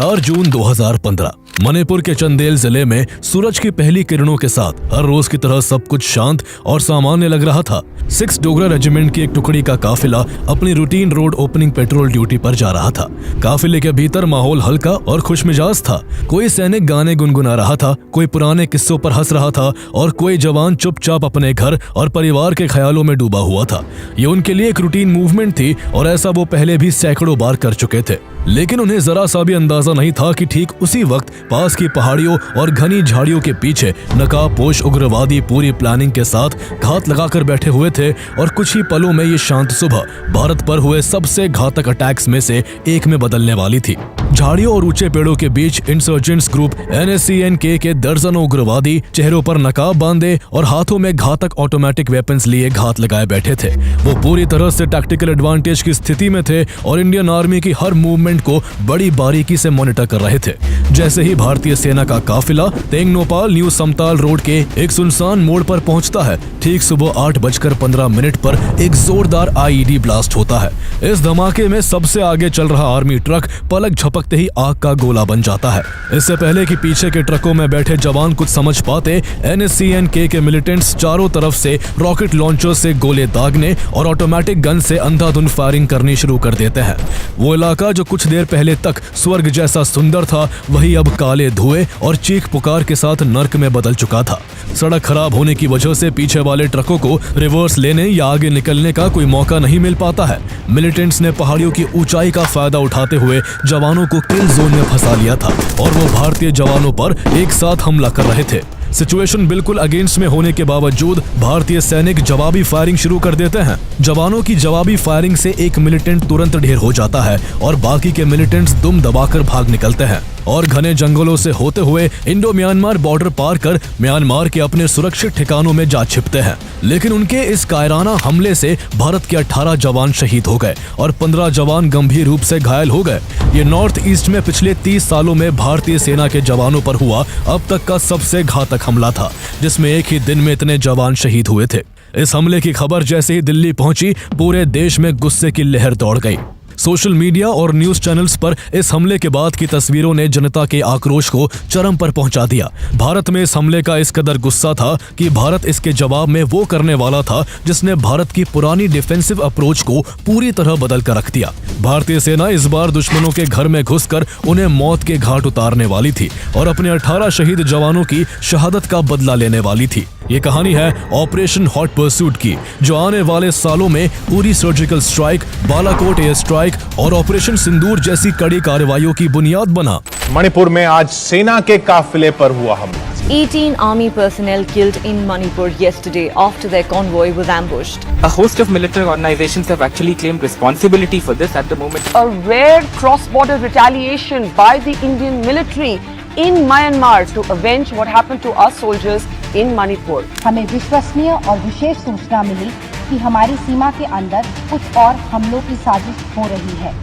4 जून 2015 मणिपुर के चंदेल जिले में सूरज की पहली किरणों के साथ हर रोज की तरह सब कुछ शांत और सामान्य लग रहा था। 6 डोगरा रेजिमेंट की एक टुकड़ी का काफिला अपनी routine road opening petrol duty पर जा रहा था। काफिले के भीतर माहौल हल्का और खुशमिजाज था। कोई सैनिक गाने गुनगुना रहा था, कोई पुराने किस्सों पर हंस रहा था और कोई जवान चुपचाप अपने घर और परिवार के ख्यालों में डूबा हुआ था। ये उनके लिए एक रूटीन मूवमेंट थी और ऐसा वो पहले भी सैकड़ों बार कर चुके थे, लेकिन उन्हें जरा सा भी अंदाजा नहीं था कि ठीक उसी वक्त पास की पहाड़ियों और घनी झाड़ियों के पीछे नकाबपोश उग्रवादी पूरी प्लानिंग के साथ घात लगाकर बैठे हुए थे और कुछ ही पलों में ये शांत सुबह भारत पर हुए सबसे घातक अटैक्स में से एक में बदलने वाली थी। झाड़ियों और ऊंचे पेड़ों के बीच इंसर्जेंट्स ग्रुप NSCN-K के दर्जनों उग्रवादी चेहरों पर नकाब बांधे और हाथों में घातक ऑटोमेटिक वेपन्स लिए घात लगाए बैठे थे। वो पूरी तरह से टैक्टिकल एडवांटेज की स्थिति में थे और इंडियन आर्मी की हर मूवमेंट को बड़ी बारीकी से मॉनिटर कर रहे थे। जैसे ही भारतीय सेना का काफिला तेंगनोपाल न्यू समताल रोड के एक सुनसान मोड़ पर पहुंचता है, ठीक सुबह 8:15 पर एक जोरदार IED ब्लास्ट होता है। इस धमाके में सबसे आगे चल रहा आर्मी ट्रक पलक झपकते ही आग का गोला बन जाता है। इससे पहले कि पीछे के ट्रकों में बैठे जवान कुछ समझ पाते, NSCN-K के मिलिटेंट्स चारों तरफ से रॉकेट लॉन्चर से गोले दागने और ऑटोमेटिक गन से अंधाधुंध फायरिंग करनी शुरू कर देते हैं। वो इलाका जो कुछ देर पहले तक स्वर्ग जैसा सुंदर था, वही अब काले धुएं और चीख पुकार के साथ नर्क में बदल चुका था। सड़क खराब होने की वजह से पीछे वाले ट्रकों को रिवर्स लेने या आगे निकलने का कोई मौका नहीं मिल पाता है। मिलिटेंट्स ने पहाड़ियों की ऊंचाई का फायदा उठाते हुए जवानों को किल जोन में फंसा लिया था और वो भारतीय जवानों पर एक साथ हमला कर रहे थे। सिचुएशन बिल्कुल अगेंस्ट में होने के बावजूद भारतीय सैनिक जवाबी फायरिंग शुरू कर देते हैं। जवानों की जवाबी फायरिंग से एक मिलिटेंट तुरंत ढेर हो जाता है और बाकी के मिलिटेंट्स दुम दबाकर भाग निकलते हैं और घने जंगलों से होते हुए इंडो म्यांमार बॉर्डर पार कर म्यांमार के अपने सुरक्षित ठिकानों में जा छिपते हैं। लेकिन उनके इस कायराना हमले से भारत के 18 जवान शहीद हो गए और 15 जवान गंभीर रूप से घायल हो गए। ये नॉर्थ ईस्ट में पिछले 30 सालों में भारतीय सेना के जवानों पर हुआ अब तक का सबसे घातक हमला था, जिसमें एक ही दिन में इतने जवान शहीद हुए थे। इस हमले की खबर जैसे ही दिल्ली पहुंची, पूरे देश में गुस्से की लहर दौड़ गई। सोशल मीडिया और न्यूज चैनल्स पर इस हमले के बाद की तस्वीरों ने जनता के आक्रोश को चरम पर पहुंचा दिया। भारत में इस हमले का इस कदर गुस्सा था कि भारत इसके जवाब में वो करने वाला था जिसने भारत की पुरानी डिफेंसिव अप्रोच को पूरी तरह बदल कर रख दिया। भारतीय सेना इस बार दुश्मनों के घर में घुसकर उन्हें मौत के घाट उतारने वाली थी और अपने 18 शहीद जवानों की शहादत का बदला लेने वाली थी। ये कहानी है ऑपरेशन हॉट परसूट की, जो आने वाले सालों में पूरी surgical strike, Balakot air strike और ऑपरेशन सिंदूर जैसी कड़ी कार्रवाइयों की बुनियाद बना। मणिपुर में आज सेना के काफिले पर हुआ हमला। 18 army personnel killed in Manipur yesterday after their convoy was ambushed. A host of military organizations have actually claimed responsibility for this at the moment. A rare cross-border retaliation by the Indian military in Myanmar to avenge what happened to our soldiers in Manipur. हमें विश्वसनीय और विशेष सूचना मिली कि हमारी सीमा के अंदर कुछ और हमलों की साजिश हो रही है।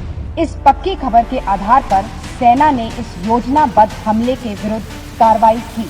इस पक्की खबर के आधार पर सेना ने इस योजनाबद्ध हमले के विरुद्ध कार्रवाई की।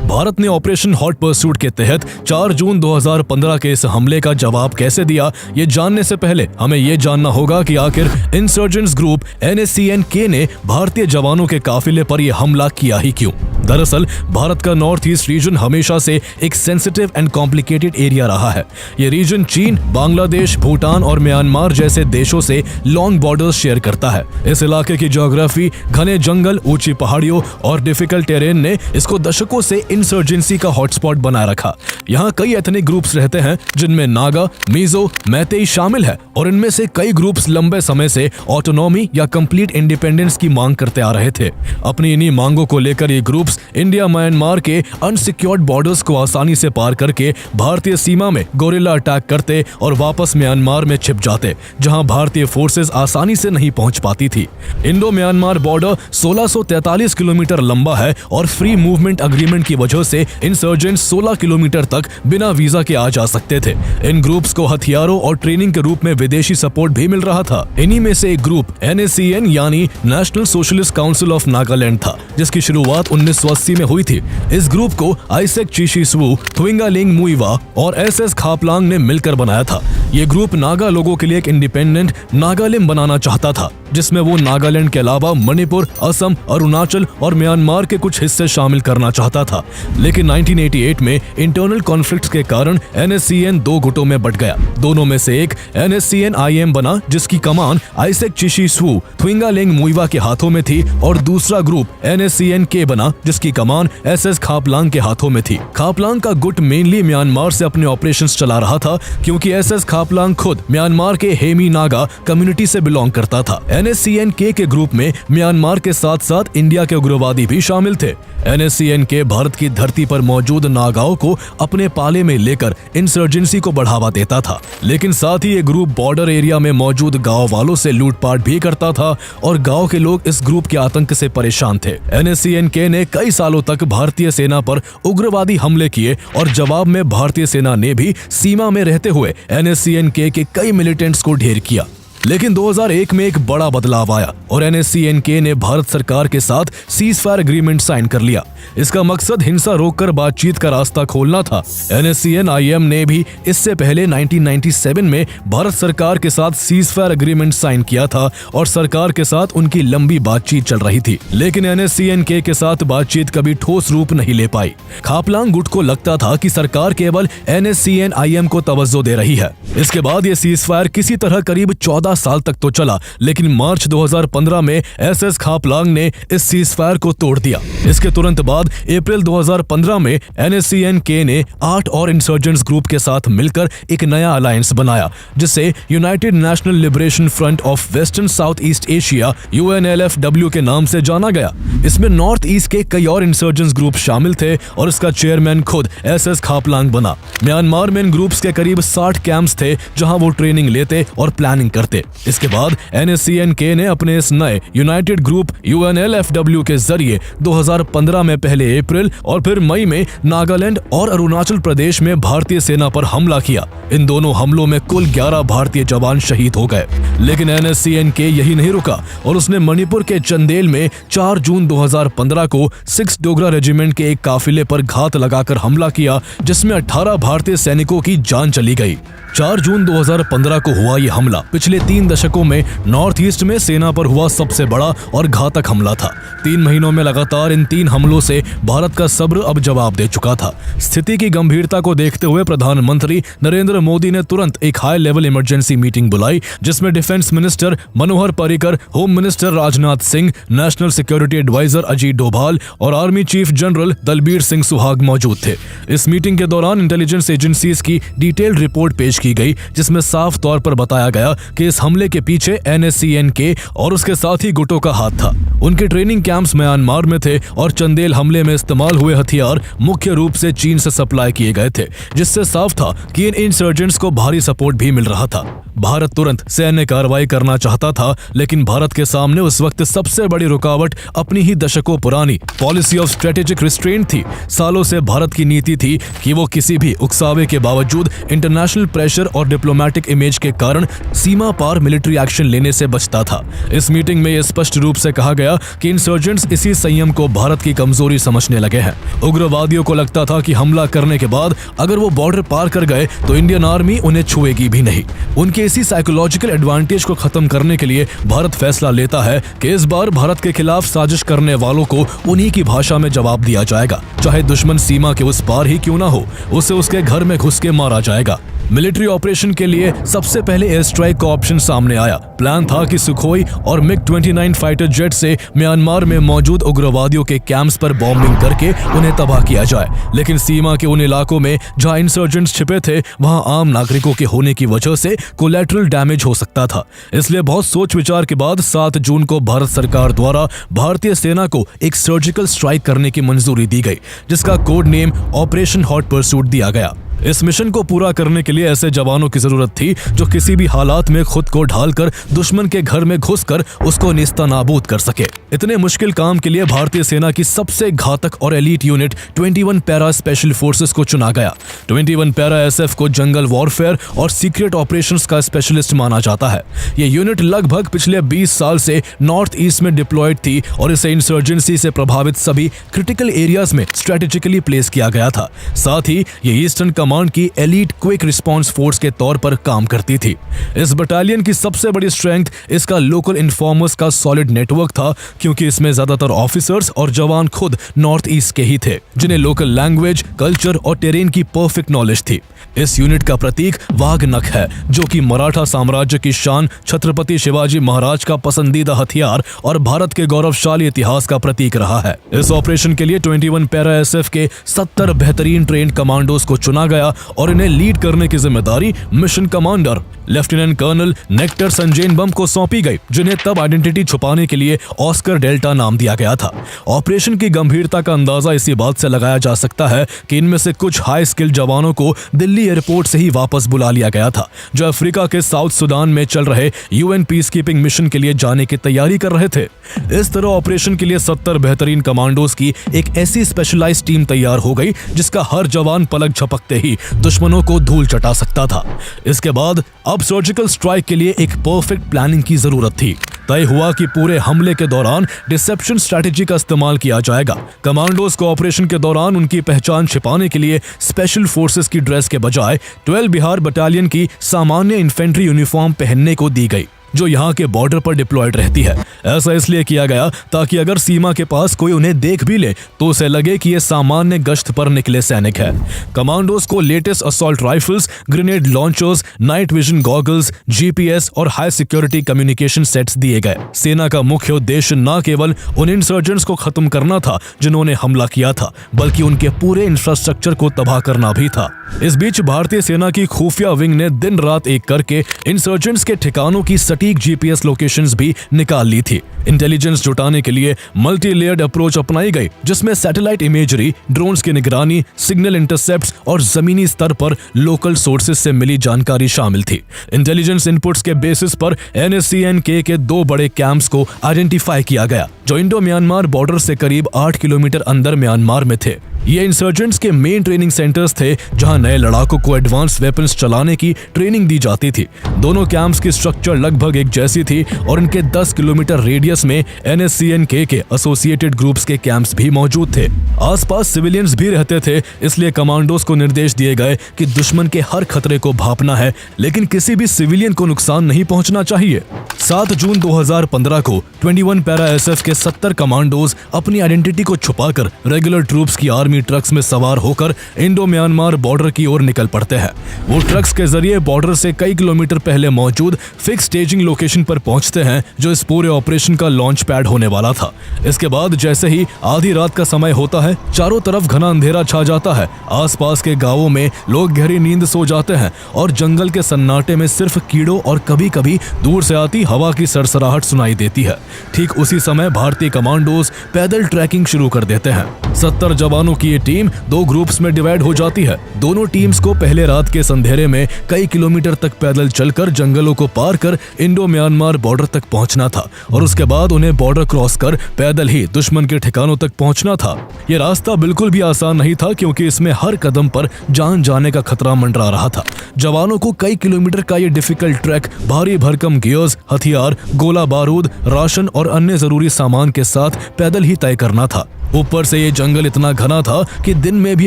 भारत ने ऑपरेशन हॉट परसूट के तहत 4 जून 2015 के इस हमले का जवाब कैसे दिया, ये जानने से पहले हमें ये जानना होगा कि आखिर इंसर्जेंट्स ग्रुप NSCN-K ने भारतीय जवानों के काफिले पर यह हमला किया ही क्यों। दरअसल भारत का नॉर्थ ईस्ट रीजन हमेशा से एक सेंसिटिव एंड कॉम्प्लिकेटेड एरिया रहा है। ये रीजन चीन, बांग्लादेश, भूटान और म्यांमार जैसे देशों से लॉन्ग बॉर्डर्स शेयर करता है। इस इलाके की ज्योग्राफी, घने जंगल, ऊंची पहाड़ियों और डिफिकल्ट टेरेन ने इसको दशकों से इंसर्जेंसी का हॉटस्पॉट बनाए रखा। यहाँ कई एथनिक ग्रुप्स रहते हैं जिनमें नागा, मिजो, मैतेई शामिल है और इनमें से कई ग्रुप्स लंबे समय से ऑटोनॉमी या कंप्लीट इंडिपेंडेंस की मांग करते आ रहे थे। अपनी इन्हीं मांगों को लेकर ये ग्रुप्स इंडिया म्यांमार के अनसिक्योर्ड बॉर्डर्स को आसानी से पार करके भारतीय सीमा में गोरिल्ला अटैक करते और वापस म्यांमार में छिप जाते, जहां भारतीय फोर्सेस आसानी से नहीं पहुंच पाती थी। इंडो म्यांमार बॉर्डर 1643 किलोमीटर लंबा है और फ्री मूवमेंट अग्रीमेंट की वजह से इंसर्जेंट्स 16 किलोमीटर तक बिना वीजा के आ जा सकते थे। इन ग्रुप्स को हथियारों और ट्रेनिंग के रूप में विदेशी सपोर्ट भी मिल रहा था। इन्हीं में से एक ग्रुप NSCN यानी national socialist council of Nagaland था, जिसकी शुरुआत 1980 में हुई थी। इस ग्रुप को आइसेक चीशीस्वू, थुइंगालिंग मुइवा और SS खापलांग ने मिलकर बनाया था। ये ग्रुप नागा लोगों के लिए एक इंडिपेंडेंट नागालैंड बनाना चाहता था, जिसमें वो नागालैंड के अलावा मणिपुर, असम, अरुणाचल और म्यांमार के कुछ हिस्से शामिल करना चाहता था। लेकिन 1988 में इंटरनल कॉन्फ्लिक्ट्स के कारण NSCN 2 गुटों में बट गया। दोनों में से एक NSCN-IM बना, जिसकी कमान आइसेक चीशीस्वू, थुइंगालिंग मुइवा के हाथों में थी, और दूसरा ग्रुप NSCN-K बना, जिसकी कमान SS खापलांग के हाथों में थी। खापलांग का गुट मेनली म्यांमार से अपने ऑपरेशंस चला रहा था, क्योंकि SS खापलांग खुद म्यांमार के हेमी नागा कम्युनिटी से बिलोंग करता था। NSCN-K के ग्रुप में म्यांमार के साथ साथ इंडिया के उग्रवादी भी शामिल थे। NSCN-K भारत की धरती पर मौजूद नागाओं को अपने पाले में लेकर इंसर्जेंसी को बढ़ावा देता था, लेकिन साथ ही ये ग्रुप बॉर्डर एरिया में मौजूद गांव वालों से लूटपाट भी करता था, और गांव के लोग इस ग्रुप के आतंक से परेशान थे। NSCN-K ने कई सालों तक भारतीय सेना पर उग्रवादी हमले किए, और जवाब में भारतीय सेना ने भी सीमा में रहते हुए NSCN-K के कई मिलिटेंट्स को ढेर किया। लेकिन 2001 में एक बड़ा बदलाव आया और NSCN-K ने भारत सरकार के साथ सीजफायर एग्रीमेंट साइन कर लिया। इसका मकसद हिंसा रोककर बातचीत का रास्ता खोलना था। NSCN-IM ने भी इससे पहले 1997 में भारत सरकार के साथ सीजफायर एग्रीमेंट साइन किया था, और सरकार के साथ उनकी लंबी बातचीत चल रही थी। लेकिन NSCN-K के साथ बातचीत कभी ठोस रूप नहीं ले पाई। खापलांग गुट को लगता था कि सरकार केवल NSCN-IM को तवज्जो दे रही है। इसके बाद ये सीजफायर किसी तरह करीब 14 साल तक तो चला, लेकिन मार्च 2015 में SS खापलांग ने इस सीजफायर को तोड़ दिया। इसके तुरंत बाद अप्रैल 2015 में NSCN-K ने 8 और इंसर्जेंट्स ग्रुप के साथ मिलकर एक नया अलायंस बनाया, जिसे United national liberation front of western south east Asia UNLFW के नाम से जाना गया। इसमें नॉर्थ ईस्ट के कई और इंसर्जेंट्स ग्रुप शामिल थे, और इसका चेयरमैन खुद SS खापलांग बना। म्यांमार में इन ग्रुप्स के करीब 60 कैंप्स थे, जहां वो ट्रेनिंग लेते और प्लानिंग करते। इसके बाद NSCN-K ने अपने इस नए यूनाइटेड ग्रुप UNLFW के जरिए 2015 में पहले अप्रैल और फिर मई में नागालैंड और अरुणाचल प्रदेश में भारतीय सेना पर हमला किया। इन दोनों हमलों में कुल 11 भारतीय जवान शहीद हो गए। लेकिन NSCN-K यही नहीं रुका, और उसने मणिपुर के चंदेल में 4 जून 2015 को 6 डोगरा रेजिमेंट के एक काफिले पर घात लगाकर हमला किया, जिसमें 18 भारतीय सैनिकों की जान चली गई। 4 जून 2015 को हुआ यह हमला पिछले 3 दशकों में नॉर्थ ईस्ट में सेना पर हुआ सबसे बड़ा और घातक हमला था। 3 महीनों में लगातार इन 3 हमलों से भारत का सब्र अब जवाब दे चुका था। स्थिति की गंभीरता को देखते हुए प्रधानमंत्री नरेंद्र मोदी ने तुरंत एक हाई लेवल इमरजेंसी मीटिंग बुलाई, जिसमें defence minister Manohar Parrikar, home minister Rajnath Singh, national security adviser Ajit Doval और army chief general Dalbir Singh Suhag मौजूद थे। इस मीटिंग के दौरान इंटेलिजेंस एजेंसीज की डिटेल्ड रिपोर्ट पेश की गई, जिसमें साफ तौर पर बताया गया कि इस हमले के पीछे NSCN-K और उसके साथी गुटों का हाथ था। उनके ट्रेनिंग कैंप्स म्यांमार में थे, और चंदेल हमले में इस्तेमाल हुए हथियार मुख्य रूप से चीन से सप्लाई किए गए थे, जिससे साफ था कि इन इंसर्जेंट्स को भारी सपोर्ट भी मिल रहा था। भारत तुरंत सैन्य कार्रवाई करना चाहता था, लेकिन भारत के सामने उस वक्त सबसे बड़ी रुकावट अपनी ही दशकों पुरानी पॉलिसी ऑफ स्ट्रेटेजिक रिस्ट्रेंट थी। सालों से भारत की नीति थी कि वो किसी भी उकसावे के बावजूद इंटरनेशनल प्रेशर और डिप्लोमेटिक इमेज के कारण सीमा पार मिलिट्री एक्शन लेने से बचता था। इस मीटिंग में यह स्पष्ट रूप से कहा गया कि इंसर्जेंट्स इसी संयम को भारत की कमजोरी समझने लगे हैं। उग्रवादियों को लगता था कि हमला करने के बाद अगर वो बॉर्डर पार कर गए तो इंडियन आर्मी उन्हें छुएगी भी नहीं। उनके इसी साइकोलॉजिकल एडवांटेज को खत्म करने के लिए भारत फैसला लेता है कि इस बार भारत के खिलाफ साजिश करने वालों को उन्हीं की भाषा में जवाब दिया जाएगा, चाहे दुश्मन सीमा के उस पार ही क्यों ना हो, उसे उसके घर में घुस के मारा जाएगा। मिलिट्री ऑपरेशन के लिए सबसे पहले एयर स्ट्राइक का ऑप्शन सामने आया। प्लान था कि सुखोई और MiG-29 फाइटर जेट से म्यांमार में मौजूद उग्रवादियों के कैंप्स पर बॉम्बिंग करके उन्हें तबाह किया जाए, लेकिन सीमा के उन इलाकों में जहां इंसर्जेंट्स छिपे थे वहां आम नागरिकों के होने की वजह से कोलैटरल डैमेज हो सकता था। इसलिए बहुत सोच विचार के बाद 7 जून को भारत सरकार द्वारा भारतीय सेना को एक सर्जिकल स्ट्राइक करने की मंजूरी दी गई, जिसका code name operation hot pursuit दिया गया। इस मिशन को पूरा करने के लिए ऐसे जवानों की जरूरत थी जो किसी भी हालात में खुद को ढालकर दुश्मन के घर में घुसकर उसको नेस्तनाबूद कर सके। इतने मुश्किल काम के लिए भारतीय सेना की सबसे घातक और elite unit 21 para special forces को चुना गया। 21 पैरा एसएफ को जंगल वॉरफेयर और सीक्रेट ऑपरेशंस का स्पेशलिस्ट माना जाता है। ये यूनिट लगभग पिछले 20 साल से नॉर्थ ईस्ट में डिप्लॉयड थी और इसे इंसर्जेंसी से प्रभावित सभी क्रिटिकल एरियाज में स्ट्रेटेजिकली प्लेस किया गया था। साथ ही ये ईस्टर्न कमांड की एलीट क्विक रिस्पांस फोर्स के तौर पर काम करती थी। इस बटालियन की सबसे बड़ी स्ट्रेंथ इसका लोकल इन्फॉर्मर्स का सॉलिड नेटवर्क था, क्योंकि इसमें ज्यादातर ऑफिसर्स और जवान खुद नॉर्थ ईस्ट के ही थे, जिन्हें लोकल लैंग्वेज, कल्चर और टेरेन की परफेक्ट नॉलेज थी। इस यूनिट का प्रतीक वाघनख है, जो कि मराठा साम्राज्य की शान, छत्रपति शिवाजी महाराज का पसंदीदा हथियार और भारत के गौरवशाली इतिहास का प्रतीक रहा है। इस ऑपरेशन के लिए 21 पैरा एसएफ के 70 बेहतरीन ट्रेन कमांडोज को चुना गया और इन्हें लीड करने की जिम्मेदारी mission commander lieutenant colonel Nectar Sanjenbam को सौंपी गई, जिन्हें तब आइडेंटिटी छुपाने के लिए ऑस्कर डेल्टा नाम दिया गया था। ऑपरेशन की गंभीरता का अंदाजा इसी बात से लगाया जा सकता है कि इनमें से कुछ हाई स्किल जवानों को दिल्ली एयरपोर्ट से ही वापस बुला लिया गया था, जो अफ्रीका के साउथ सुडान में चल रहे यूएन पीस कीपिंग मिशन के लिए जाने की तैयारी कर रहे थे। इस तरह ऑपरेशन के लिए 70 बेहतरीन कमांडोज की एक ऐसी स्पेशलाइज्ड टीम तैयार हो गई जिसका हर जवान पलक झपकते ही दुश्मनों को धूल चटा सकता था। इसके बाद अब सर्जिकल स्ट्राइक के लिए एक परफेक्ट प्लानिंग की जरूरत थी। तय हुआ कि पूरे हमले के दौरान डिसेप्शन स्ट्रैटेजी का इस्तेमाल किया जाएगा। कमांडोज को ऑपरेशन के दौरान उनकी पहचान छिपाने के लिए स्पेशल फोर्सेस की ड्रेस के बजाय 12 बिहार बटालियन की सामान्य इन्फेंट्री यूनिफॉर्म पहनने को दी गई, जो यहाँ के बॉर्डर पर डिप्लॉयड रहती है। ऐसा इसलिए किया गया ताकि अगर सीमा के पास कोई उन्हें देख भी ले तो उसे लगे कि ये सामान्य गश्त पर निकले सैनिक है। कमांडोज को latest assault rifles, grenade launchers, night vision goggles, GPS और हाई सिक्योरिटी कम्युनिकेशन सेट्स दिए गए। सेना का मुख्य उद्देश्य न केवल उन इंसर्जेंट्स को खत्म करना था जिन्होंने हमला किया था, बल्कि उनके पूरे इंफ्रास्ट्रक्चर को तबाह करना भी था। इस बीच भारतीय सेना की खुफिया विंग ने दिन रात एक करके इंसर्जेंट्स के ठिकानों की सटीक जीपीएस लोकेशंस भी निकाल ली थी। इंटेलिजेंस जुटाने के लिए मल्टी लेयर्ड अप्रोच अपनाई गई, जिसमें सैटेलाइट इमेजरी, ड्रोन्स की निगरानी, सिग्नल इंटरसेप्ट्स और जमीनी स्तर पर लोकल सोर्सेस से मिली जानकारी शामिल थी। इंटेलिजेंस इनपुट्स के बेसिस पर NSCN-K के 2 बड़े कैंप्स को आइडेंटिफाई किया गया, जो इंडो म्यांमार बॉर्डर से करीब 8 किलोमीटर अंदर म्यांमार में थे। ये इंसर्जेंट्स के मेन ट्रेनिंग सेंटर्स थे, जहां नए लड़ाकों को एडवांस वेपन्स चलाने की ट्रेनिंग दी जाती थी। दोनों कैंप्स की स्ट्रक्चर लगभग एक जैसी थी और इनके 10 किलोमीटर रेडियस में NSCN-K के एसोसिएटेड ग्रुप्स के कैंप्स भी मौजूद थे। आसपास सिविलियंस भी रहते थे, इसलिए कमांडोज को निर्देश दिए गए कि दुश्मन के हर खतरे को भांपना है, लेकिन किसी भी सिविलियन को नुकसान नहीं पहुंचना चाहिए। 7 जून 2015 को 21 पैरा एसएफ के 70 कमांडोज अपनी आइडेंटिटी को छुपाकर रेगुलर ट्रूप्स की आर्मी ट्रक्स में सवार होकर इंडो म्यांमार बॉर्डर की ओर निकल पड़ते हैं। वो ट्रक्स के जरिए बॉर्डर से कई किलोमीटर पहले मौजूद फिक्स स्टेजिंग लोकेशन पर पहुंचते हैं, जो इस पूरे ऑपरेशन का लॉन्च पैड होने वाला था। इसके बाद जैसे ही आधी रात का समय होता है, चारों तरफ घना अंधेरा छा जाता है। आसपास के गांवों में लोग गहरी नींद सो जाते हैं और जंगल के सन्नाटे में सिर्फ कीड़ों और कभी कभी दूर से आती हवा की सरसराहट सुनाई देती है। ठीक उसी समय भारतीय कमांडोज पैदल ट्रैकिंग शुरू कर देते हैं। 70 जवानों की ये टीम 2 ग्रुप्स में डिवाइड हो जाती है। दोनों टीम्स को पहले रात के संधेरे में कई किलोमीटर तक पैदल चलकर जंगलों को पार कर इंडो म्यांमार बॉर्डर तक पहुंचना था और उसके बाद उन्हें बॉर्डर क्रॉस कर पैदल ही दुश्मन के ठिकानों तक पहुंचना था। ये रास्ता बिल्कुल भी आसान नहीं था, क्योंकि इसमें हर कदम पर जान जाने का खतरा मंडरा रहा था। जवानों को कई किलोमीटर का ये डिफिकल्ट ट्रैक भारी भरकम गियर्स, हथियार, गोला बारूद, राशन और अन्य जरूरी सामान के साथ पैदल ही तय करना था। ऊपर से ये जंगल इतना घना था कि दिन में भी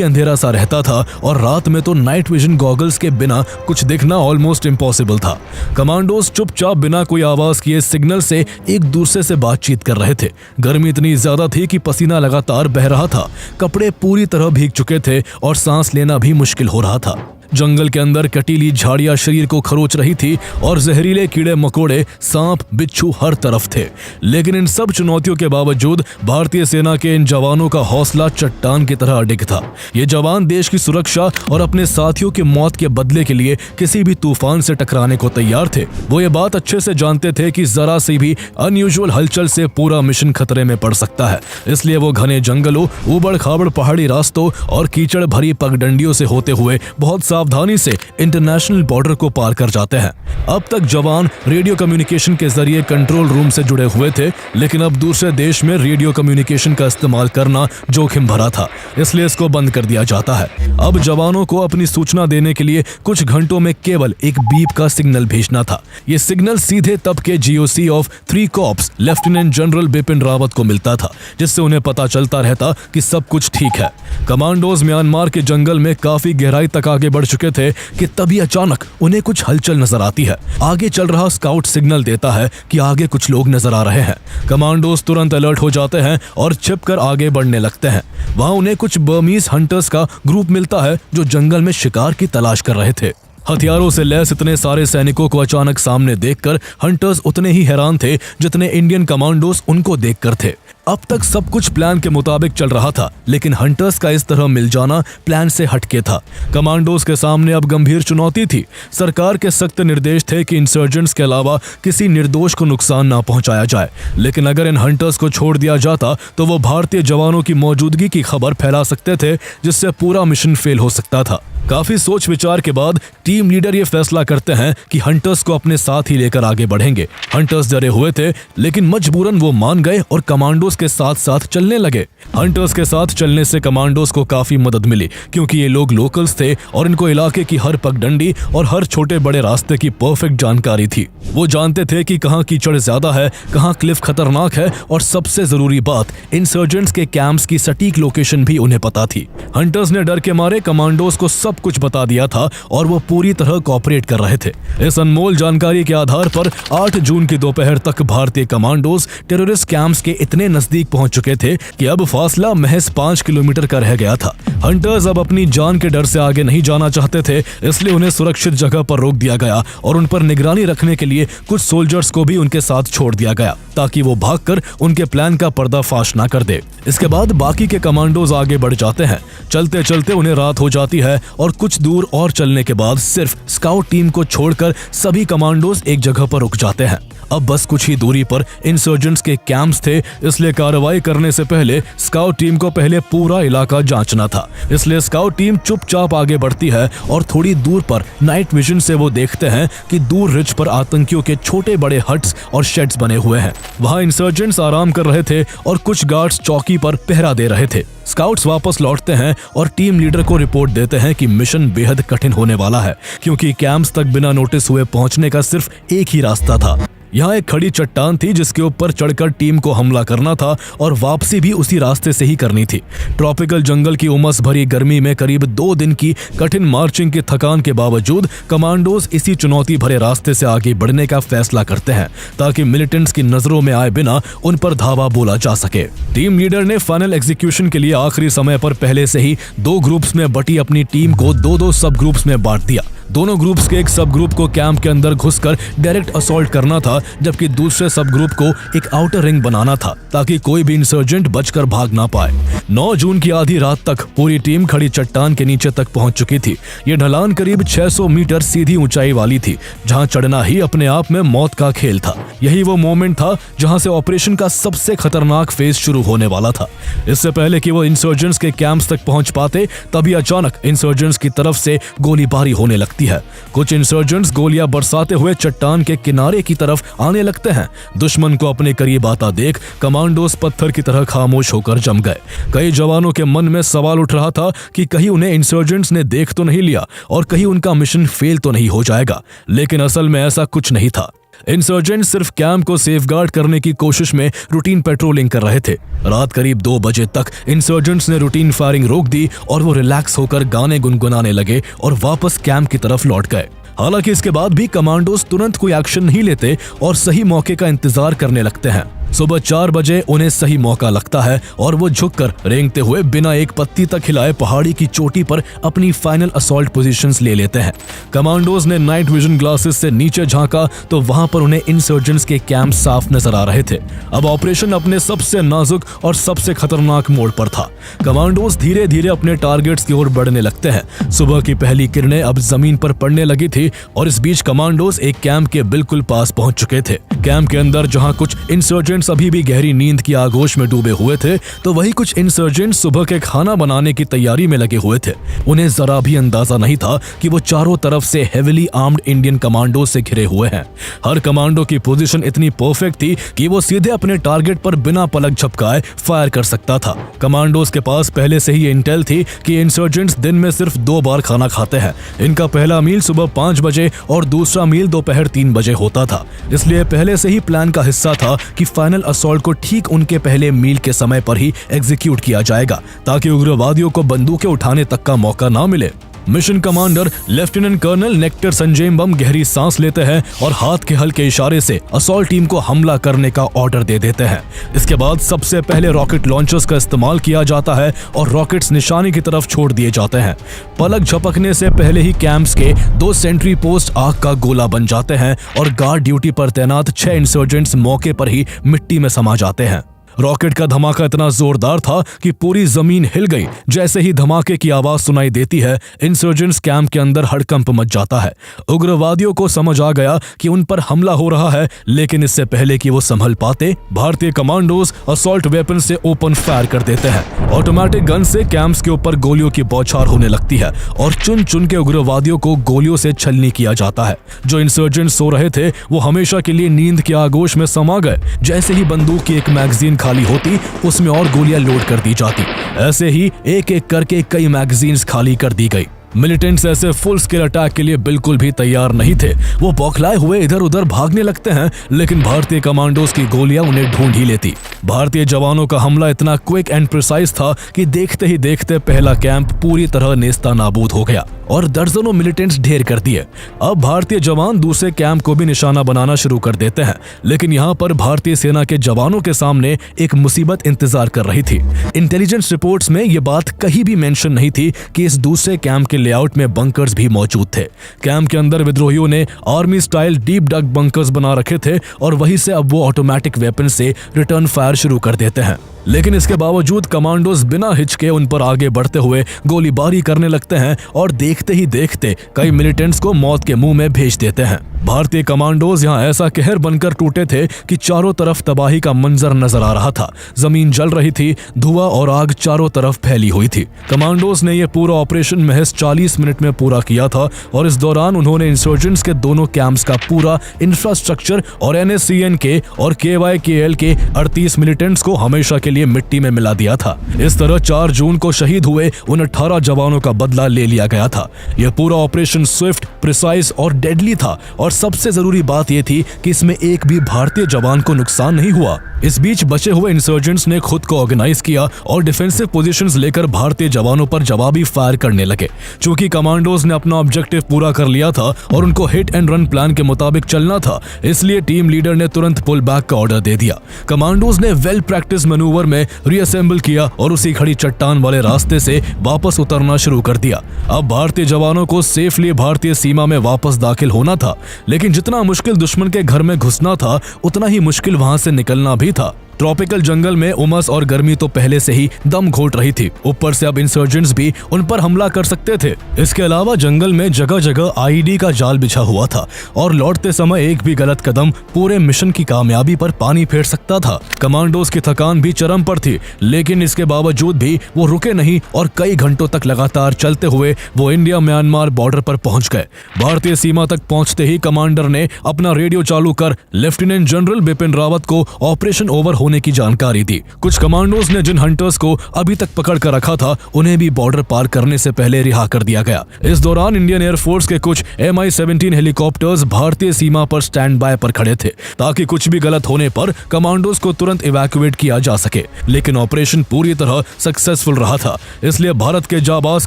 अंधेरा सा रहता था और रात में तो नाइट विजन गॉगल्स के बिना कुछ दिखना ऑलमोस्ट इम्पॉसिबल था। कमांडोज चुपचाप बिना कोई आवाज किए सिग्नल से एक दूसरे से बातचीत कर रहे थे। गर्मी इतनी ज्यादा थी कि पसीना लगातार बह रहा था, कपड़े पूरी तरह भीग चुके थे और सांस लेना भी मुश्किल हो रहा था। जंगल के अंदर कटीली झाड़ियां शरीर को खरोच रही थी और जहरीले कीड़े मकोड़े, सांप, बिच्छू हर तरफ थे। लेकिन इन सब चुनौतियों के बावजूद भारतीय सेना के इन जवानों का हौसला चट्टान की तरह अडिग था। ये जवान देश की सुरक्षा और अपने साथियों की मौत के बदले के लिए किसी भी तूफान से टकराने को तैयार थे। वो ये बात अच्छे से जानते थे कि जरा सी भी अनयूजुअल हलचल से पूरा मिशन खतरे में पड़ सकता है। इसलिए वो घने जंगलों, ऊबड़ खाबड़ पहाड़ी रास्तों और कीचड़ भरी पगडंडियों से होते हुए बहुत सावधानी से इंटरनेशनल बॉर्डर को पार कर जाते हैं। अब तक जवान रेडियो कम्युनिकेशन के जरिए कंट्रोल रूम से जुड़े हुए थे, लेकिन अब दूसरे देश में रेडियो कम्युनिकेशन का इस्तेमाल करना जोखिम भरा था, इसलिए इसको बंद कर दिया जाता है। अब जवानों को अपनी सूचना देने के लिए कुछ घंटों में केवल एक बीप का सिग्नल भेजना था। ये सिग्नल सीधे तब के GOC of 3 corps lieutenant general Bipin Rawat को मिलता था, जिससे उन्हें पता चलता रहता कि सब कुछ ठीक है। कमांडोज म्यांमार के जंगल में काफी गहराई तक आगे बढ़ चुके थे कि तभी अचानक उन्हें कुछ हलचल नजर आती है। आगे चल रहा स्काउट सिग्नल देता है कि आगे कुछ लोग नजर आ रहे हैं। कमांडोज तुरंत अलर्ट हो जाते हैं और छिपकर आगे बढ़ने लगते हैं। वहां उन्हें कुछ बर्मीज हंटर्स का ग्रुप मिलता है जो जंगल में शिकार की तलाश कर रहे थे। हथियारों से लैस इतने सारे सैनिकों को अचानक सामने देखकर हंटर्स उतने ही हैरान थे जितने इंडियन कमांडोज उनको देखकर थे। अब तक सब कुछ प्लान के मुताबिक चल रहा था, लेकिन हंटर्स का इस तरह मिल जाना प्लान से हटके था। कमांडोज के सामने अब गंभीर चुनौती थी। सरकार के सख्त निर्देश थे कि इंसर्जेंट्स के अलावा किसी निर्दोष को नुकसान ना पहुंचाया जाए, लेकिन अगर इन हंटर्स को छोड़ दिया जाता तो वो भारतीय जवानों की मौजूदगी की खबर फैला सकते थे, जिससे पूरा मिशन फेल हो सकता था। काफी सोच विचार के बाद टीम लीडर ये फैसला करते हैं कि हंटर्स को अपने साथ ही लेकर आगे बढ़ेंगे। हंटर्स डरे हुए थे, लेकिन मजबूरन वो मान गए और कमांडोज के साथ साथ चलने लगे। हंटर्स के साथ चलने से कमांडोज को काफी मदद मिली, क्योंकि ये लोग लोकल्स थे और इनको इलाके की हर पगडंडी और हर छोटे बड़े रास्ते की परफेक्ट जानकारी थी। वो जानते थे कि कहाँ कीचड़ ज्यादा है, कहाँ क्लिफ खतरनाक है, और सबसे जरूरी बात, इंसर्जेंट्स के कैंप्स की सटीक लोकेशन भी उन्हें पता थी। हंटर्स ने डर के मारे कमांडोज को सब कुछ बता दिया था और वो पूरी तरह कोऑपरेट कर रहे थे। इस अनमोल जानकारी के आधार पर 8 जून की दोपहर तक भारतीय कमांडोज टेररिस्ट कैंप्स के इतने नजदीक पहुंच चुके थे कि अब फासला महज 5 किलोमीटर का रह गया था। हंटर्स अब अपनी जान के डर से आगे नहीं जाना चाहते थे, इसलिए उन्हें सुरक्षित जगह पर रोक दिया गया और उन पर निगरानी रखने के लिए कुछ सोल्जर्स को भी उनके साथ छोड़ दिया गया, ताकि वो भागकर उनके प्लान का पर्दाफाश ना कर दे। इसके बाद बाकी के कमांडोज आगे बढ़ जाते हैं। चलते चलते उन्हें रात हो जाती है और कुछ दूर और चलने के बाद सिर्फ स्काउट टीम को छोड़कर सभी कमांडोज एक जगह पर रुक जाते हैं। अब बस कुछ ही दूरी पर इंसर्जेंट्स के कैंप्स थे, इसलिए कार्रवाई करने से पहले स्काउट टीम को पहले पूरा इलाका जांचना था। इसलिए स्काउट टीम चुपचाप आगे बढ़ती है और थोड़ी दूर पर नाइट विजन से वो देखते हैं कि दूर रिज पर आतंकियों के छोटे बड़े हट्स और शेड्स बने हुए हैं। वहां इंसर्जेंट्स आराम कर रहे थे और कुछ गार्ड्स चौकी पर पहरा दे रहे थे। स्काउट्स वापस लौटते हैं और टीम लीडर को रिपोर्ट देते हैं कि मिशन बेहद कठिन होने वाला है, क्योंकि कैंप्स तक बिना नोटिस हुए पहुंचने का सिर्फ एक ही रास्ता था। यहाँ एक खड़ी चट्टान थी जिसके ऊपर चढ़कर टीम को हमला करना था और वापसी भी उसी रास्ते से ही करनी थी। ट्रॉपिकल जंगल की उमस भरी गर्मी में करीब 2 दिन की कठिन मार्चिंग की थकान के बावजूद कमांडोज इसी चुनौती भरे रास्ते से आगे बढ़ने का फैसला करते हैं, ताकि मिलिटेंट्स की नजरों में आए बिना उन पर धावा बोला जा सके। टीम लीडर ने फाइनल एग्जीक्यूशन के लिए आखिरी समय पर पहले से ही 2 ग्रुप्स में बटी अपनी टीम को 2-2 सब ग्रुप्स में बांट दिया। दोनों ग्रुप्स के एक सब ग्रुप को कैंप के अंदर घुसकर डायरेक्ट असॉल्ट करना था, जबकि दूसरे सब ग्रुप को एक आउटर रिंग बनाना था, ताकि कोई भी इंसर्जेंट बचकर भाग ना पाए। 9 जून की आधी रात तक पूरी टीम खड़ी चट्टान के नीचे तक पहुंच चुकी थी। ये ढलान करीब 600 मीटर सीधी ऊंचाई वाली थी, जहां चढ़ना ही अपने आप में मौत का खेल था। यही वो मोमेंट था जहां से ऑपरेशन का सबसे खतरनाक फेज शुरू होने वाला था। इससे पहले कि वो इंसर्जेंट्स के कैंप्स तक पहुंच पाते, तभी अचानक इंसर्जेंट्स की तरफ से गोलीबारी होने लगती है। कुछ इंसर्जेंट्स गोलियां बरसाते हुए चट्टान के किनारे की तरफ आने लगते हैं। दुश्मन को अपने करीब आता देख कमांडोज पत्थर की तरह खामोश होकर जम गए। कई जवानों के मन में सवाल उठ रहा था कि कहीं उन्हें इंसर्जेंट्स ने देख तो नहीं लिया और कहीं उनका मिशन फेल तो नहीं हो जाएगा, लेकिन असल में ऐसा कुछ नहीं था। इंसर्जेंट सिर्फ कैंप को सेफगार्ड करने की कोशिश में रूटीन पेट्रोलिंग कर रहे थे। रात करीब 2 बजे तक इंसर्जेंट्स ने रूटीन फायरिंग रोक दी और वो रिलैक्स होकर गाने गुनगुनाने लगे और वापस कैंप की तरफ लौट गए। हालांकि इसके बाद भी कमांडोज तुरंत कोई एक्शन नहीं लेते और सही मौके का इंतजार करने लगते हैं। सुबह 4 बजे उन्हें सही मौका लगता है और वो झुककर रेंगते हुए बिना एक पत्ती तक हिलाए पहाड़ी की चोटी पर अपनी फाइनल असॉल्ट पोजीशंस ले लेते हैं। कमांडोज ने नाइट विजन ग्लासेस से नीचे झांका तो वहां पर उन्हें इंसर्जेंट्स के कैंप साफ नजर आ रहे थे। अब ऑपरेशन अपने सबसे नाजुक और सबसे खतरनाक मोड़ पर था। कमांडोज धीरे धीरे अपने टारगेट्स की ओर बढ़ने लगते हैं। सुबह की पहली किरणें अब जमीन पर पड़ने लगी थी और इस बीच कमांडोज एक कैंप के बिल्कुल पास पहुंच चुके थे। कैंप के अंदर जहां कुछ इंसर्जेंट्स अभी भी गहरी नींद की आगोश में डूबे हुए थे, तो वही कुछ इंसर्जेंट्स सुबह के खाना बनाने की तैयारी में लगे हुए थे। उन्हें जरा भी अंदाजा नहीं था कि वो चारों तरफ से हेविली आर्म्ड इंडियन कमांडो से घिरे हुए हैं। हर कमांडो की पोजीशन इतनी परफेक्ट थी कि वो सीधे अपने टारगेट पर बिना पलक झपकाए फायर कर सकता था। कमांडोज के पास पहले से ही इंटेल थी कि इंसर्जेंट्स दिन में सिर्फ 2 बार खाना खाते हैं। इनका पहला मील सुबह 5 बजे और दूसरा मील दोपहर 3 बजे होता था। इसलिए पहले से ही प्लान का हिस्सा था कि फाइनल असॉल्ट को ठीक उनके पहले मील के समय पर ही एग्जीक्यूट किया जाएगा, ताकि उग्रवादियों को बंदूकें उठाने तक का मौका ना मिले। Mission commander lieutenant colonel Nectar Sanjenbam गहरी सांस लेते हैं और हाथ के हल्के इशारे से असॉल्ट टीम को हमला करने का ऑर्डर दे देते हैं। इसके बाद सबसे पहले रॉकेट लॉन्चर्स का इस्तेमाल किया जाता है और रॉकेट्स निशाने की तरफ छोड़ दिए जाते हैं। पलक झपकने से पहले ही कैंप्स के 2 सेंट्री पोस्ट आग का गोला बन जाते हैं और गार्ड ड्यूटी पर तैनात 6 इंसर्जेंट्स मौके पर ही मिट्टी में समा जाते हैं। रॉकेट का धमाका इतना जोरदार था कि पूरी जमीन हिल गई। जैसे ही धमाके की आवाज सुनाई देती है, इंसर्जेंट्स कैंप के अंदर हड़कंप मच जाता है। उग्रवादियों को समझ आ गया कि उन पर हमला हो रहा है, लेकिन इससे पहले कि वो संभल पाते, भारतीय कमांडोज असॉल्ट वेपन से ओपन फायर कर देते हैं। ऑटोमेटिक गन से कैंप्स के ऊपर गोलियों की बौछार होने लगती है और चुन चुन के उग्रवादियों को गोलियों से छलनी किया जाता है। जो इंसर्जेंट्स सो रहे थे वो हमेशा के लिए नींद के आगोश में समा गए। जैसे ही बंदूक की एक मैगजीन खाली होती, उसमें और गोलियां लोड कर दी जाती। ऐसे ही एक एक करके कई मैगजीन्स खाली कर दी गई। मिलिटेंट्स ऐसे फुल स्केल अटैक के लिए बिल्कुल भी तैयार नहीं थे। वो बौखलाए हुए इधर उधर भागने लगते हैं, लेकिन भारतीय कमांडोज की गोलियां उन्हें ढूंढ ही लेती। भारतीय जवानों का हमला इतना क्विक एंड प्रिसाइज था कि देखते ही देखते पहला कैंप पूरी तरह नेस्ता नाबूद हो गया और दर्जनों मिलिटेंट्स ढेर कर दिए। अब भारतीय जवान दूसरे कैंप को भी निशाना बनाना शुरू कर देते हैं, लेकिन यहाँ पर भारतीय सेना के जवानों के सामने एक मुसीबत इंतजार कर रही थी। इंटेलिजेंस रिपोर्ट्स में ये बात कहीं भी मेंशन नहीं थी कि इस दूसरे कैंप के लेआउट में बंकर्स भी मौजूद थे। कैंप के अंदर विद्रोहियों ने आर्मी स्टाइल डीप डग बंकर्स बना रखे थे और वहीं से अब वो ऑटोमेटिक वेपन से रिटर्न फायर शुरू कर देते हैं। लेकिन इसके बावजूद कमांडोज बिना हिचके उन पर आगे बढ़ते हुए गोलीबारी करने लगते हैं और देखते ही देखते कई मिलिटेंट्स को मौत के मुंह में भेज देते हैं। भारतीय कमांडोज यहाँ ऐसा कहर बनकर टूटे थे कि चारों तरफ तबाही का मंजर नजर आ रहा था। जमीन जल रही थी, धुआं और आग चारों तरफ फैली हुई थी। कमांडोज ने यह पूरा ऑपरेशन महज 40 मिनट में पूरा किया था और इस दौरान उन्होंने इंसर्जेंट्स के दोनों कैंप्स का पूरा इंफ्रास्ट्रक्चर और NSCN के और KYKL के 38 मिलिटेंट्स को हमेशा के लिए मिट्टी में मिला दिया था। इस तरह 4 जून को शहीद हुए उन 18 जवानों का बदला ले लिया गया था। यह पूरा ऑपरेशन स्विफ्ट, प्रिसाइज और डेडली था और सबसे जरूरी बात यह थी कि इसमें एक भी भारतीय जवान को नुकसान नहीं हुआ। इस बीच बचे हुए इंसर्जेंट्स ने खुद को ऑर्गेनाइज किया और डिफेंसिव पोजीशंस लेकर भारतीय जवानों पर जवाबी फायर करने लगे। चूंकि कमांडोज ने अपना ऑब्जेक्टिव पूरा कर लिया था और उनको हिट एंड रन प्लान के मुताबिक चलना था, इसलिए टीम लीडर ने तुरंत पुल बैक का ऑर्डर दे दिया। कमांडोज ने वेल प्रैक्टिस मैन्यूवर में रीअसेंबल किया और उसी खड़ी चट्टान वाले रास्ते से वापस उतरना शुरू कर दिया। अब भारतीय जवानों को सेफली भारतीय सीमा में वापस दाखिल होना था, लेकिन जितना मुश्किल दुश्मन के घर में घुसना था, उतना ही मुश्किल वहां से निकलना भी था। ट्रॉपिकल जंगल में उमस और गर्मी तो पहले से ही दम घोट रही थी, ऊपर से अब इंसर्जेंट्स भी उन पर हमला कर सकते थे। इसके अलावा जंगल में जगह जगह IED का जाल बिछा हुआ था और लौटते समय एक भी गलत कदम पूरे मिशन की कामयाबी पर पानी फेर सकता था। कमांडोज की थकान भी चरम पर थी, लेकिन इसके बावजूद भी वो रुके नहीं और कई घंटों तक लगातार चलते हुए वो इंडिया म्यांमार बॉर्डर पर पहुंच गए। भारतीय सीमा तक पहुंचते ही कमांडर ने अपना रेडियो चालू कर लेफ्टिनेंट जनरल बिपिन रावत को ऑपरेशन ओवर होने होने की जानकारी दी। कुछ कमांडोज ने जिन हंटर्स को अभी तक पकड़ कर रखा था उन्हें भी बॉर्डर पार करने से पहले रिहा कर दिया गया। इस दौरान इंडियन एयरफोर्स के कुछ MI-17 हेलीकॉप्टर्स भारतीय सीमा पर स्टैंड बाय पर खड़े थे ताकि कुछ भी गलत होने पर कमांडोज को तुरंत इवैक्यूएट किया जा सके। लेकिन ऑपरेशन पूरी तरह सक्सेसफुल रहा था, इसलिए भारत के जाबाज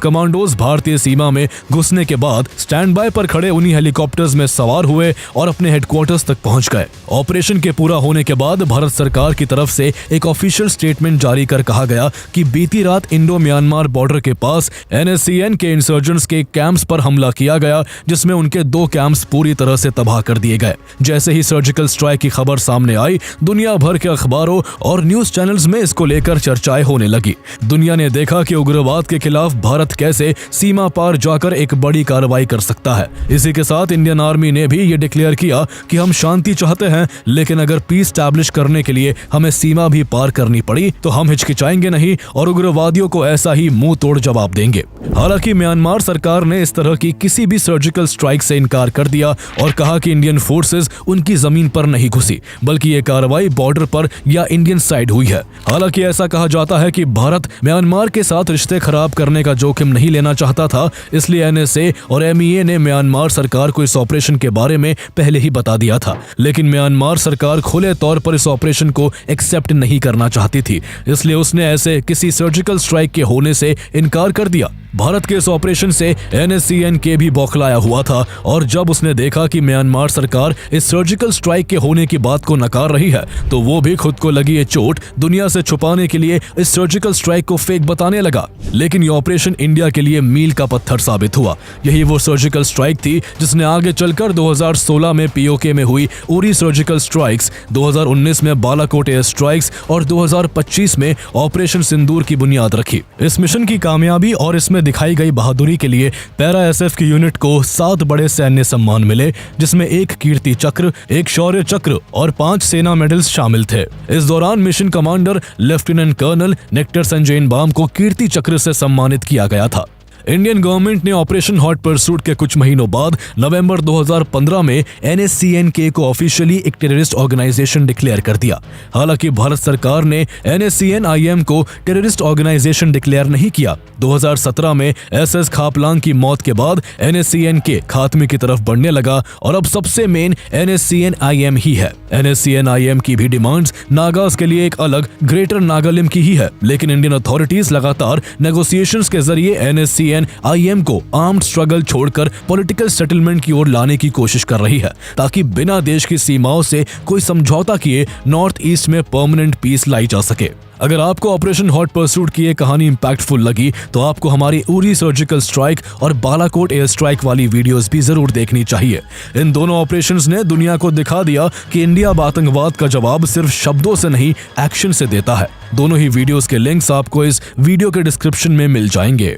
कमांडोज भारतीय सीमा में घुसने के बाद स्टैंड बाय पर खड़े उन्हीं हेलीकॉप्टर्स में सवार हुए और अपने हेडक्वार्टर्स तक पहुंच गए। ऑपरेशन के पूरा होने के बाद भारत सरकार की तरफ से एक ऑफिशियल स्टेटमेंट जारी कर कहा गया कि बीती रात इंडो म्यांमार बॉर्डर के पास NSCN के इंसर्जेंट्स के कैंप्स पर हमला किया गया, जिसमें उनके 2 कैंप्स पूरी तरह से तबाह कर दिए गए। जैसे ही सर्जिकल स्ट्राइक की खबर सामने आई, दुनिया भर के अखबारों और न्यूज चैनल्स में इसको लेकर चर्चाएं होने लगी। दुनिया ने देखा कि उग्रवाद के खिलाफ भारत कैसे सीमा पार जाकर एक बड़ी कार्रवाई कर सकता है। इसी के साथ इंडियन आर्मी ने भी ये डिक्लेयर किया कि हम शांति चाहते हैं, लेकिन अगर पीस स्टैब्लिश करने के लिए हमें सीमा भी पार करनी पड़ी तो हम हिचकिचाएंगे नहीं और उग्रवादियों को ऐसा ही मुंह तोड़ जवाब देंगे। हालांकि म्यांमार सरकार ने इस तरह की किसी भी सर्जिकल स्ट्राइक से इनकार कर दिया और कहा कि इंडियन फोर्सेस उनकी जमीन पर नहीं घुसी, बल्कि ये कार्रवाई बॉर्डर पर या इंडियन साइड हुई है। हालांकि ऐसा कहा जाता है कि भारत म्यांमार के साथ रिश्ते खराब करने का जोखिम नहीं लेना चाहता था, इसलिए NSA और MEA ने म्यांमार सरकार को इस ऑपरेशन के बारे में पहले ही बता दिया था। लेकिन म्यांमार सरकार खुले तौर पर इस ऑपरेशन को एक्सेप्ट नहीं करना चाहती थी, इसलिए उसने ऐसे किसी सर्जिकल स्ट्राइक के होने से इनकार कर दिया। भारत के इस ऑपरेशन से NSCN के भी बौखलाया हुआ था और जब उसने देखा कि म्यांमार सरकार इस सर्जिकल स्ट्राइक के होने की बात को नकार रही है तो वो भी खुद को लगी ये चोट दुनिया से छुपाने के लिए इस सर्जिकल स्ट्राइक को फेक बताने लगा। लेकिन ये ऑपरेशन इंडिया के लिए मील का पत्थर साबित हुआ। यही वो सर्जिकल स्ट्राइक थी जिसने आगे चलकर 2016 में POK में हुई उरी सर्जिकल स्ट्राइक्स, 2019 में बालाकोट एयर स्ट्राइक्स और 2025 में ऑपरेशन सिंदूर की बुनियाद रखी। इस मिशन की कामयाबी और इसमें दिखाई गई बहादुरी के लिए पैरा SF की यूनिट को 7 बड़े सैन्य सम्मान मिले, जिसमें 1 कीर्ति चक्र, 1 शौर्य चक्र और 5 सेना मेडल्स शामिल थे। इस दौरान mission commander lieutenant colonel Nectar Sanjenbam को कीर्ति चक्र से सम्मानित किया गया था। इंडियन गवर्नमेंट ने ऑपरेशन हॉट परसूट के कुछ महीनों बाद नवंबर 2015 में NSCN-K को ऑफिशियली एक टेररिस्ट ऑर्गेनाइजेशन डिक्लेयर कर दिया। हालांकि भारत सरकार ने NSCN-IM को टेररिस्ट ऑर्गेनाइजेशन डिक्लेयर नहीं किया। 2017 में SS खापलांग की मौत के बाद NSCN-K खात्मे की तरफ बढ़ने लगा और अब सबसे मेन NSCN-IM ही है। NSCN-IM की भी डिमांड्स नागाज के लिए एक अलग ग्रेटर नागालिम की ही है, लेकिन इंडियन अथॉरिटीज लगातार नेगोशिएशंस के जरिए NSCN-IM को आर्म्ड स्ट्रगल छोड़कर पॉलिटिकल सेटलमेंट की ओर लाने की कोशिश कर रही है, ताकि बिना देश की सीमाओं से कोई समझौता किए नॉर्थ ईस्ट में परमानेंट पीस लाई जा सके। अगर आपको ऑपरेशन हॉट परसूट की ये कहानी इंपैक्टफुल लगी तो आपको हमारी उरी सर्जिकल स्ट्राइक और बालाकोट एयर स्ट्राइक वाली वीडियोस भी जरूर देखनी चाहिए। इन दोनों ऑपरेशंस ने दुनिया को दिखा दिया कि इंडिया आतंकवाद का जवाब सिर्फ शब्दों से नहीं, एक्शन से देता है। दोनों ही वीडियोस के लिंक्स आपको इस वीडियो के डिस्क्रिप्शन में मिल जाएंगे।